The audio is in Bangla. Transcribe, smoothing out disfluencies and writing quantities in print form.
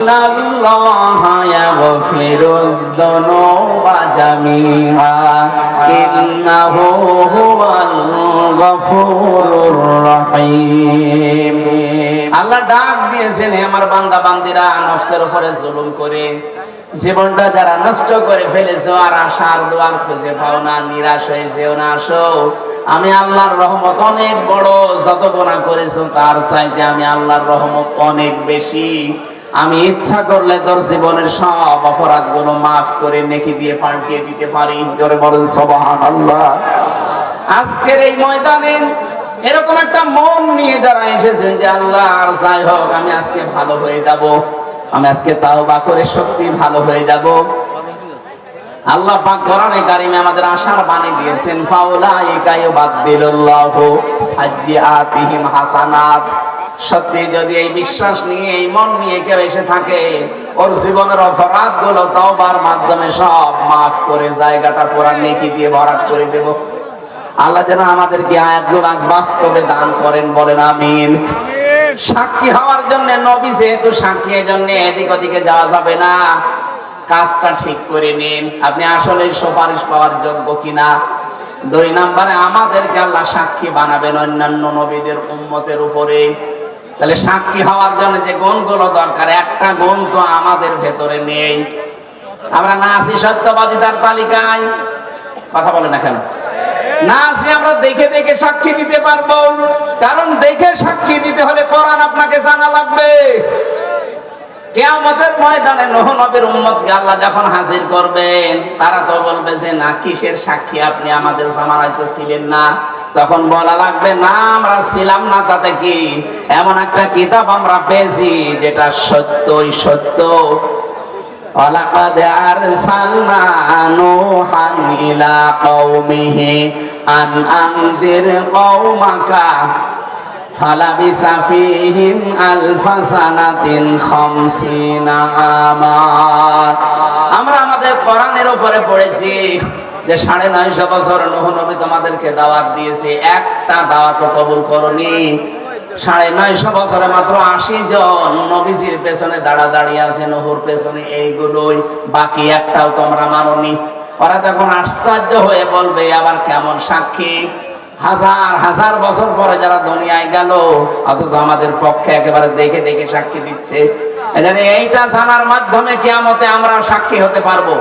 ইন্নাল্লাহা ইয়াগফিরুয যুনুবা জামিআ ইন্নাহু হুয়াল গফুরুর রহিম। আল্লাহ ডাক দিয়েছেন, হে আমার বান্দা বান্দিরা, নফসের উপরে জুলুম করে জীবনটা যারা নষ্ট করে ফেলেছো আর আশার দোয়ার খুঁজে পাও না, নিরাশ হয়ে যেও না। আসো, আমি আল্লাহর রহমত অনেক বড়। যত গুনাহ করেছো তার চাইতে আমি আল্লাহর রহমত অনেক বেশি। আমি ইচ্ছা করলে তোর জীবনের সব অপরাধ গুলো মাফ করে নেকি দিয়ে পাল্টিয়ে দিতে পারি। জোরে বলেন সুবহানাল্লাহ। আজকের এই ময়দানে এরকম একটা মন নিয়ে যারা এসেছেন যে আল্লাহ আর যাই হোক আমি আজকে ভালো হয়ে যাব, আমি আজকে তাওবা করে সত্যি ভালো হয়ে যাব। আল্লাহ পাক কোরআনে কারিমে আমাদের আশার বাণী দিয়েছেন, ফাউলাইকা ইউবাদদিলুল্লাহু সাইয়্যাতিহিম হাসানাত। সত্যি যদি এই বিশ্বাস নিয়ে, এই মন নিয়ে কেউ এসে থাকে, ওর জীবনের অপরাধ গুলো তাওবার মাধ্যমে সব মাফ করে জায়গাটা পুরা নেকি দিয়ে ভরাট করে দেব। আল্লাহ যেন আমাদেরকে আয়াতগুলো আজ বাস্তবে দান করেন, বলেন আমিন। সাক্ষী হওয়ার জন্য নবী যেহেতু সাক্ষী, এর জন্য এদিক ওদিকে যাওয়া যাবে না। কাজটা ঠিক করে নিন, আপনি আসলে সুপারিশ পাওয়ার যোগ্য কিনা। 2 নম্বরে আমাদেরকে আল্লাহ সাক্ষী বানাবেন অন্যান্য নবীদের উম্মতের উপরে। তাহলে সাক্ষী হওয়ার জন্য যে গুণগুলো দরকার, একটা গুণ তো আমাদের ভেতরে নেই। আমরা না আছি সত্যবাদিতার তালিকায়, কথা বলে না কেন? না আছি আমরা দেখে দেখে সাক্ষী দিতে পারবো। কারণ দেখে সাক্ষী দিতে হলে কোরআন আপনাকে জানা লাগবে। কিয়ামতের ময়দানে নূহ নবীর উম্মতকে আল্লাহ যখন হাজির করবেন, তারা তো বলবে যে না, কিসের সাক্ষী আপনি, আমাদের জামানায় তো ছিলেন না। তখন বলা লাগবে, না আমরা ছিলাম না তাতে কি, এমন একটা কিতাব আমরা পেয়েছি যেটা সত্যই সত্য। ওয়ালাকাদ আরসালনা নূহান ইলা কওমিহি আন আনযির কওমাকা ফালাবিসা ফীহিম আলফা সানাতিন খামসিনা আমা। আমরা আমাদের কোরআনের উপরে পড়েছি যে 950 বছর নূহ নবী তোমাদেরকে দাওয়াত দিয়েছে, একটা দাওয়াতও কবুল করনি। 950 বছরে মাত্র 80 জন নবীজির পেছনে দাঁড়িয়ে আছে, নূহর পেছনে, এইগুলোই। বাকি একটাও তোমরা মানোনি। ওরা তখন আশ্চর্য হয়ে বলবে, আবার কেমন সাক্ষী? হাজার হাজার বছর পরে যারা দুনিয়ায় গেল, অথচ আমাদের পক্ষে একেবারে দেখে দেখে সাক্ষী দিচ্ছে। এইটা জানার মাধ্যমে কিয়ামতে আমরা সাক্ষী হতে পারবো।